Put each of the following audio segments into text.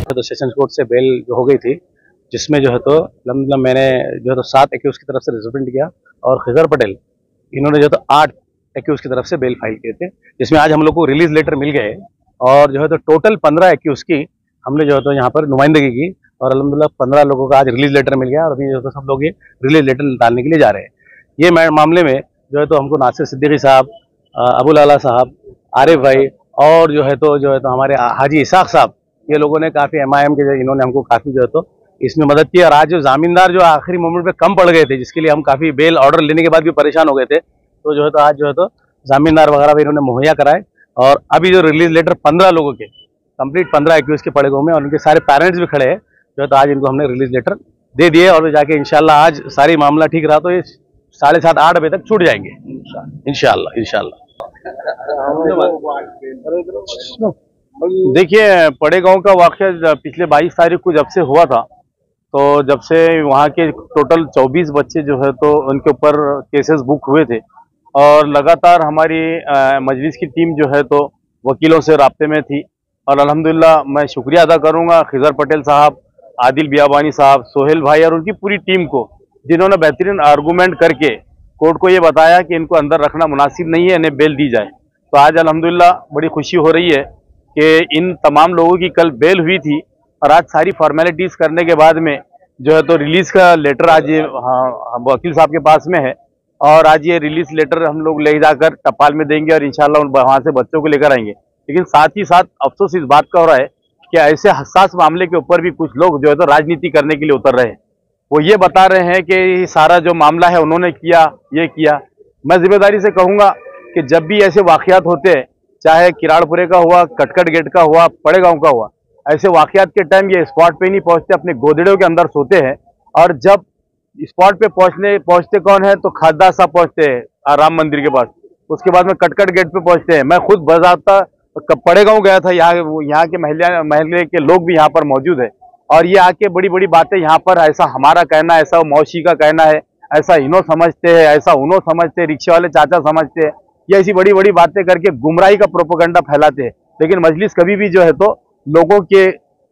तो session court से bell हो गई थी, जिसमें जो है तो मतलब मैंने जो है तो 7 एक्यूज की तरफ से रिजल्ट किया और खिजर पटेल इन्होंने जो है तो 8 एक्यूज की तरफ से बेल फाइल किए थे, जिसमें आज हम लोग को रिलीज लेटर मिल गए और जो है तो टोटल 15 एक्यूज की हमने जो है तो यहाँ पर नुमाइंदगी की और अल्हम्दुलिल्लाह 15 लोगों का आज रिलीज लेटर मिल गया और अभी जो है तो सब लोग ये रिलीज लेटर निकालने के लिए जा रहे हैं। ये मामले में जो है तो हमको नासिर सिद्दीकी साहब, अबुल आला साहब, आरिफ भाई और जो है तो हमारे हाजी इसाक साहब, ये लोगों ने काफ़ी MIM के इन्होंने हमको काफ़ी जो है तो इसमें मदद की। और आज जो जामीनदार जो आखिरी मोमेंट पे कम पड़ गए थे, जिसके लिए हम काफ़ी बेल ऑर्डर लेने के बाद भी परेशान हो गए थे, तो जो है तो आज जो है तो जामीनदार वगैरह भी इन्होंने मुहैया कराए और अभी जो रिलीज लेटर 15 लोगों के कंप्लीट 15 एक्यूज के पड़े हुए में और उनके सारे पेरेंट्स भी खड़े हैं, जो है तो आज इनको हमने रिलीज लेटर दे दिए और जाके इंशाल्लाह आज सारी मामला ठीक रहा तो ये 7:30-8 बजे तक छूट जाएंगे इंशाल्लाह। देखिए, पड़े गांव का वाक़या पिछले 22 तारीख को जब से हुआ था, तो जब से वहाँ के टोटल 24 बच्चे जो है तो उनके ऊपर केसेस बुक हुए थे और लगातार हमारी मजलिस की टीम जो है तो वकीलों से राब्ते में थी और अल्हम्दुलिल्लाह मैं शुक्रिया अदा करूँगा खिजर पटेल साहब, आदिल बियाबानी साहब, सोहेल भाई और उनकी पूरी टीम को, जिन्होंने बेहतरीन आर्गूमेंट करके कोर्ट को ये बताया कि इनको अंदर रखना मुनासिब नहीं है, इन्हें बेल दी जाए। तो आज अल्हम्दुलिल्लाह बड़ी खुशी हो रही है कि इन तमाम लोगों की कल बेल हुई थी और आज सारी फॉर्मेलिटीज़ करने के बाद में जो है तो रिलीज़ का लेटर आज वकील साहब के पास में है और आज ये रिलीज लेटर हम लोग ले जाकर टपाल में देंगे और इंशाल्लाह वहाँ से बच्चों को लेकर आएंगे। लेकिन साथ ही साथ अफसोस इस बात का हो रहा है कि ऐसे हसास मामले के ऊपर भी कुछ लोग जो है तो राजनीति करने के लिए उतर रहे हैं। वो ये बता रहे हैं कि सारा जो मामला है उन्होंने किया, ये किया। मैं जिम्मेदारी से कहूँगा कि जब भी ऐसे वाक़यात होते हैं, चाहे किराड़पुरे का हुआ, कटकट गेट का हुआ, पड़े गाँव का हुआ, ऐसे वाक़यात के टाइम ये स्पॉट पे नहीं पहुँचते, अपने गोदड़ों के अंदर सोते हैं और जब स्पॉट पे पहुँचते कौन है तो खासदार साहब पहुँचते हैं राम मंदिर के पास, उसके बाद में कटकट गेट पे पहुँचते हैं। मैं खुद बजाता पड़े गाँव गया था, यहाँ के महल्ले के लोग भी यहाँ पर मौजूद है और ये आके बड़ी बड़ी बातें यहाँ पर, ऐसा हमारा कहना, ऐसा मौसी का कहना है, ऐसा इनो समझते हैं, ऐसा उनो समझते हैं, रिक्शे वाले चाचा समझते हैं, ये ऐसी बड़ी बड़ी बातें करके गुमराही का प्रोपेगेंडा फैलाते हैं। लेकिन मजलिस कभी भी जो है तो लोगों के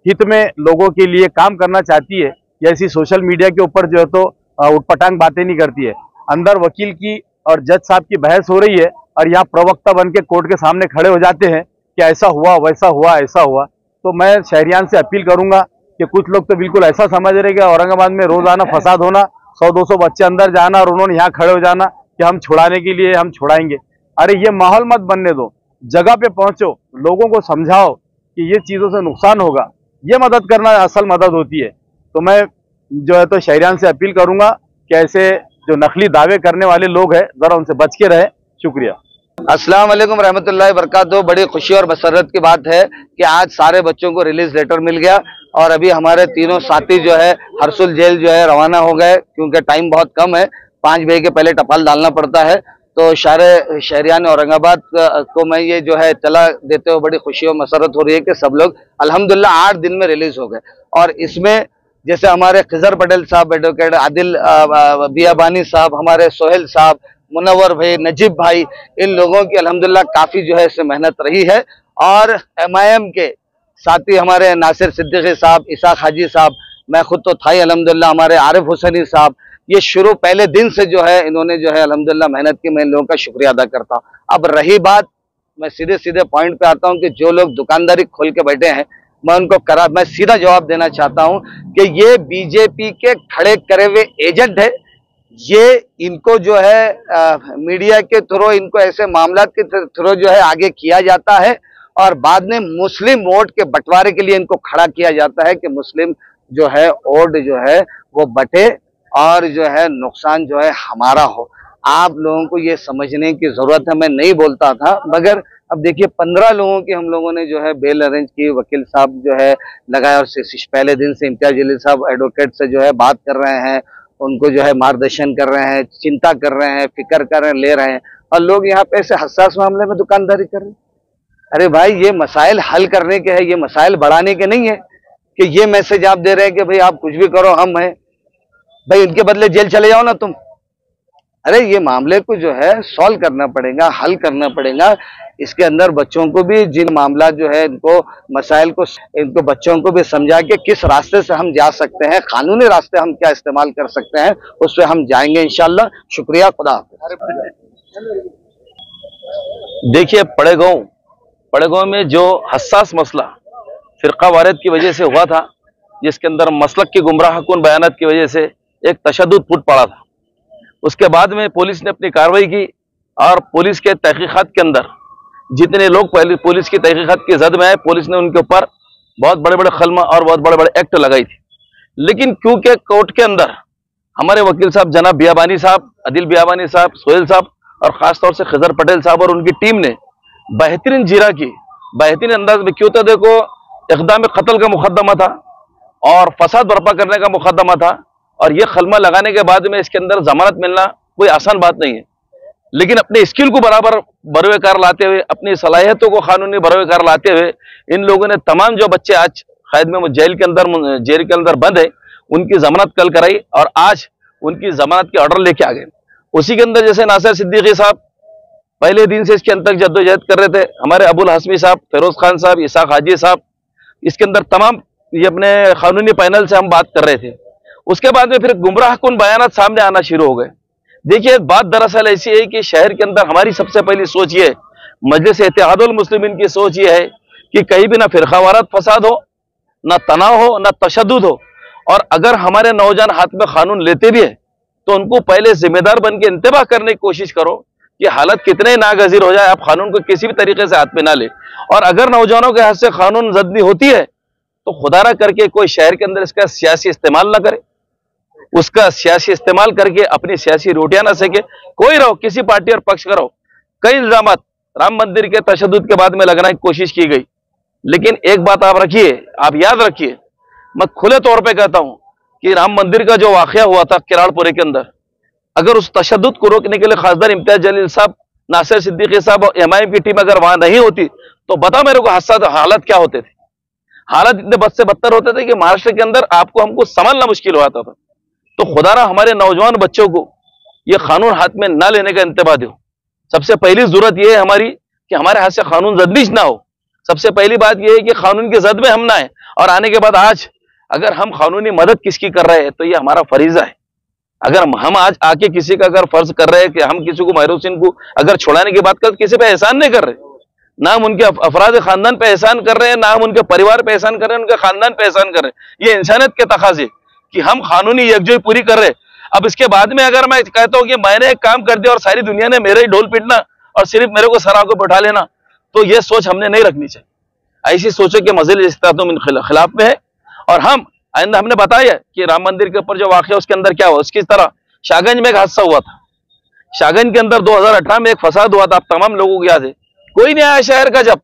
हित में, लोगों के लिए काम करना चाहती है, या ऐसी सोशल मीडिया के ऊपर जो है तो उटपटांग बातें नहीं करती है। अंदर वकील की और जज साहब की बहस हो रही है और यहाँ प्रवक्ता बन के कोर्ट के सामने खड़े हो जाते हैं कि ऐसा हुआ, वैसा हुआ, ऐसा हुआ। तो मैं शहरियान से अपील करूंगा कि कुछ लोग तो बिल्कुल ऐसा समझ रहे कि औरंगाबाद में रोजाना फसाद होना, 100-200 बच्चे अंदर जाना और उन्होंने यहाँ खड़े हो जाना कि हम छुड़ाने के लिए हम छुड़ाएंगे। अरे ये माहौल मत बनने दो, जगह पे पहुंचो, लोगों को समझाओ कि ये चीजों से नुकसान होगा, ये मदद करना असल मदद होती है। तो मैं जो है तो शहरियान से अपील करूंगा कि ऐसे जो नकली दावे करने वाले लोग हैं जरा उनसे बच के रहे। शुक्रिया। अस्सलाम वालेकुम रहमतुल्लाहि बरकातहू। बड़ी खुशी और मसरत की बात है कि आज सारे बच्चों को रिलीज लेटर मिल गया और अभी हमारे तीनों साथी जो है हरसुल जेल जो है रवाना हो गए, क्योंकि टाइम बहुत कम है, 5 बजे के पहले टपाल डालना पड़ता है। तो सारे शहरियान औरंगाबाद को मैं ये जो है इत्तला देते हुए बड़ी खुशी और मसरत हो रही है कि सब लोग अल्हम्दुलिल्लाह 8 दिन में रिलीज हो गए। और इसमें जैसे हमारे खिजर पटेल साहब, एडवोकेट आदिल बियाबानी साहब, हमारे सोहेल साहब, मुनव्वर भाई, नजीब भाई, इन लोगों की अल्हम्दुलिल्लाह काफी जो है इसमें मेहनत रही है। और MIM के साथी हमारे नासिर सिद्दीकी साहब, इसाक हाजी साहब, मैं खुद तो था ही अल्हम्दुलिल्लाह, हमारे आरिफ हुसैनी साहब, ये शुरू पहले दिन से जो है इन्होंने जो है अल्हम्दुलिल्लाह मेहनत की। मैं इन लोगों का शुक्रिया अदा करता हूँ। अब रही बात, मैं सीधे सीधे पॉइंट पे आता हूँ कि जो लोग दुकानदारी खोल के बैठे हैं, मैं सीधा जवाब देना चाहता हूँ कि ये बीजेपी के खड़े करे हुए एजेंट है। ये इनको जो है मीडिया के थ्रू, इनको ऐसे मामला के थ्रू जो है आगे किया जाता है और बाद में मुस्लिम वोट के बंटवारे के लिए इनको खड़ा किया जाता है कि मुस्लिम जो है वोट जो है वो बटे और जो है नुकसान जो है हमारा हो। आप लोगों को ये समझने की जरूरत है। मैं नहीं बोलता था, मगर अब देखिए 15 लोगों की हम लोगों ने जो है बेल अरेंज की, वकील साहब जो है लगाए और पहले दिन से इम्तियाज जलील साहब एडवोकेट से जो है बात कर रहे हैं, उनको जो है मार्गदर्शन कर रहे हैं, चिंता कर रहे हैं, फिक्र कर रहे हैं, ले रहे हैं। और लोग यहाँ पे ऐसे हसास मामले में दुकानदारी कर रहे हैं। अरे भाई, ये मसाइल हल करने के हैं, ये मसाइल बढ़ाने के नहीं है कि ये मैसेज आप दे रहे हैं कि भाई आप कुछ भी करो, हम हैं। भाई इनके बदले जेल चले जाओ ना तुम। अरे ये मामले को जो है सॉल्व करना पड़ेगा, हल करना पड़ेगा। इसके अंदर बच्चों को भी, जिन मामला जो है इनको मसाइल को, इनको बच्चों को भी समझा के किस रास्ते से हम जा सकते हैं, कानूनी रास्ते हम क्या इस्तेमाल कर सकते हैं, उस पर हम जाएंगे इंशाल्लाह। शुक्रिया, खुदा हाफिज़। देखिए, पड़ेगांव में जो हसास मसला फिरका वारियत की वजह से हुआ था, जिसके अंदर मसलक की गुमराहकुन बयानात की वजह से एक तशद्दुद फूट पड़ा था, उसके बाद में पुलिस ने अपनी कार्रवाई की और पुलिस के तहकीकात के अंदर जितने लोग पहले पुलिस की तहकीकात की जद में आए, पुलिस ने उनके ऊपर बहुत बड़े बड़े खलमा और बहुत बड़े बड़े एक्ट लगाई थी। लेकिन क्योंकि कोर्ट के अंदर हमारे वकील साहब जनाब बियाबानी साहब, अदिल बियाबानी साहब, सोहेल साहब और खासतौर से खिजर पटेल साहब और उनकी टीम ने बेहतरीन जीरा की, बेहतरीन अंदाज में, क्यों तो देखो इक़दाम कत्ल का मुकदमा था और फसाद बर्पा करने का मुकदमा था, और ये खलमा लगाने के बाद में इसके अंदर जमानत मिलना कोई आसान बात नहीं है। लेकिन अपने स्किल को बराबर बरोकार लाते हुए, अपनी सलाहियतों को कानूनी बरोकार लाते हुए इन लोगों ने तमाम जो बच्चे आज कैद में जेल के अंदर बंद है, उनकी जमानत कल कराई और आज उनकी जमानत के ऑर्डर लेके आ गए। उसी के अंदर जैसे नासिर सिद्दीकी साहब पहले दिन से इसके अंदर जद्दोजहद कर रहे थे, हमारे अबुल हसमी साहब, फिरोज खान साहब, इसाक हाजी साहब, इसके अंदर तमाम ये अपने कानूनी पैनल से हम बात कर रहे थे। उसके बाद में फिर गुमराहकुन बयानात सामने आना शुरू हो गए। देखिए, बात दरअसल ऐसी है कि शहर के अंदर हमारी सबसे पहली सोच ये है, मजलिस इत्तेहादुल मुस्लिमीन की सोच ये है कि कहीं भी ना फिरकावारात फसाद हो, ना तनाव हो, ना तशद्दुद हो, और अगर हमारे नौजवान हाथ में कानून लेते भी है तो उनको पहले जिम्मेदार बन के इंतबाह करने की कोशिश करो कि हालत कितने नागजीर हो जाए, आप कानून को किसी भी तरीके से हाथ में ना ले। और अगर नौजवानों के हाथ से कानून जदनी होती है तो खुदा ना करके कोई शहर के अंदर इसका सियासी इस्तेमाल ना करे, उसका सियासी इस्तेमाल करके अपनी सियासी रोटियां ना सेके। कोई रहो, किसी पार्टी और पक्ष का रहो, कई इल्जामात राम मंदिर के तशद्दुद के बाद में लगाने की कोशिश की गई, लेकिन एक बात आप रखिए, आप याद रखिए, मैं खुले तौर पे कहता हूं कि राम मंदिर का जो वाकया हुआ था किराड़पुरे के अंदर, अगर उस तशद्दुद को रोकने के लिए खासदार इम्तियाज जलील साहब, नासिर सिद्दीकी साहब और एमआईएम की टीम अगर वहां नहीं होती तो बता मेरे को हालत क्या होते थे। हालत इतने बद से बदतर होते थे कि महाराष्ट्र के अंदर आपको हमको संभालना मुश्किल होता था। तो खुदारा हमारे नौजवान बच्चों को ये कानून हाथ में ना लेने का इंतबाह दो। सबसे पहली जरूरत यह है हमारी कि हमारे हाथ से कानून जदनीश ना हो। सबसे पहली बात यह है कि कानून की जद में हम ना आए, और आने के बाद आज अगर हम कानूनी मदद किसकी कर रहे हैं तो ये हमारा फरीजा है। अगर हम आज आके किसी का अगर फर्ज कर रहे हैं कि हम किसी को महरूसिन को अगर छुड़ाने की बात कर, किसी पे एहसान नहीं कर रहे, ना हम उनके अफराद खानदान पे एहसान कर रहे हैं, ना हम उनके परिवार पे एहसान कर रहे हैं, उनके खानदान पे एहसान कर रहे हैं। ये इंसानियत के तकाजे कि हम कानूनी यकजोही पूरी कर रहे हैं। अब इसके बाद में अगर मैं कहता हूं कि मैंने एक काम कर दिया और सारी दुनिया ने मेरे ही ढोल पीटना और सिर्फ मेरे को सर आंखों पे उठा लेना, तो ये सोच हमने नहीं रखनी चाहिए। ऐसी सोचों के मजलिस खिलाफ में है। और हम आइंदा, हमने बताया कि राम मंदिर के ऊपर जो वाकया उसके अंदर क्या हुआ, उसकी तरह शाहगंज में एक हादसा हुआ था। शाहगंज के अंदर 2018 में एक फसाद हुआ था, आप तमाम लोगों को याद है। कोई नहीं आया शहर का। जब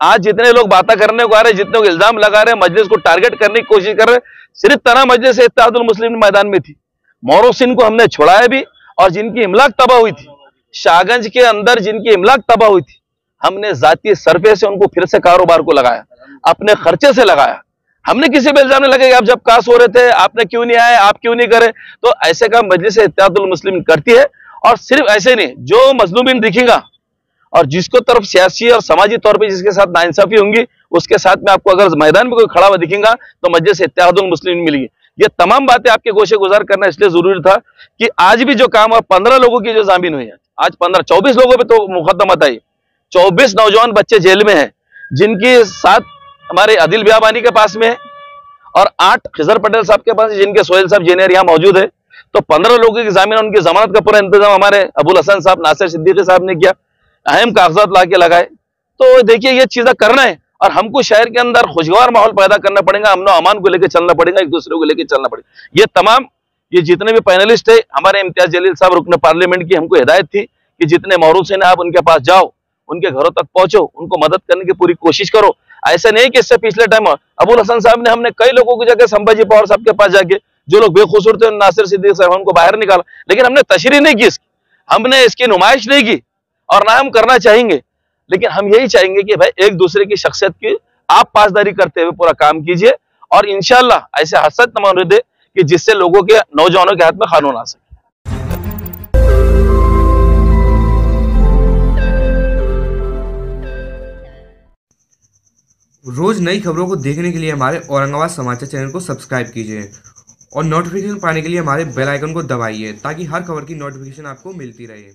आज जितने लोग बातें करने को आ रहे, जितने को इल्जाम लगा रहे, मजलिस को टारगेट करने की कोशिश कर रहे, सिर्फ तना मजलिस इत्तेहादुल मुस्लिमीन मैदान में थी। मोहसिन को हमने छुड़ाया भी, और जिनकी इमलाक तबाह हुई थी शाहगंज के अंदर, जिनकी इमलाक तबाह हुई थी, हमने जाती सरफे से उनको फिर से कारोबार को लगाया, अपने खर्चे से लगाया। हमने किसी पे इल्जाम नहीं लगे आप जब कास हो रहे थे आपने क्यों नहीं आए, आप क्यों नहीं करे। तो ऐसे काम मजलिस इत्तेहादुल मुस्लिमीन करती है। और सिर्फ ऐसे नहीं, जो मजलूमीन दिखेगा और जिसको तरफ सियासी और समाजी तौर पे जिसके साथ नाइंसाफी होंगी, उसके साथ में आपको अगर मैदान में कोई खड़ा हुआ दिखेगा तो मजलिस इत्तेहादुल मुस्लिमीन मिलेगी। ये तमाम बातें आपके गोशे गुजार करना इसलिए जरूरी था कि आज भी जो काम है, 15 लोगों की जो जामीन हुई है, आज 24 लोगों पे तो मुकदमा था। 24 नौजवान बच्चे जेल में हैं, जिनकी 7 हमारे अदिल बियाबानी के पास में है और 8 खिजर पटेल साहब के पास, जिनके सोहेल साहब इंजीनियर यहाँ मौजूद है। तो 15 लोगों की जामीन, उनकी जमानत का पूरा इंतजाम हमारे अबुल हसन साहब, नासिर सिद्दीकी साहब ने किया, अहम कागजात ला के लगाए। तो देखिए, ये चीजें करना है और हमको शहर के अंदर खुशगवार माहौल पैदा करना पड़ेगा, अमन अमान को लेकर चलना पड़ेगा, एक दूसरे को लेकर चलना पड़ेगा। ये तमाम ये जितने भी पैनलिस्ट है, हमारे इम्तियाज जलील साहब रुकन पार्लियामेंट की हमको हिदायत थी कि जितने मौरूसिन है आप उनके पास जाओ, उनके घरों तक पहुंचो, उनको मदद करने की पूरी कोशिश करो। ऐसा नहीं कि इससे पिछले टाइम अबुल हसन साहब ने, हमने कई लोगों की जगह संभाजी पवार साहब के पास जाके, जो लोग बेकसूर थे, नासिर सिद्दीकी साहब, उनको बाहर निकाला, लेकिन हमने तशरीह नहीं की इसकी, हमने इसकी नुमाइश नहीं की और ना हम करना चाहेंगे। लेकिन हम यही चाहेंगे कि भाई एक दूसरे की शख्सियत की आप पासदारी करते हुए पूरा काम कीजिए और इंशाअल्लाह ऐसे हादसा तमाम दे कि जिससे लोगों के, नौजवानों के हाथ में कानून आ सके। रोज़ नई खबरों को देखने के लिए हमारे औरंगाबाद समाचार चैनल को सब्सक्राइब कीजिए और नोटिफिकेशन पाने के लिए हमारे बेल आइकन को दबाइए ताकि हर खबर की नोटिफिकेशन आपको मिलती रहे।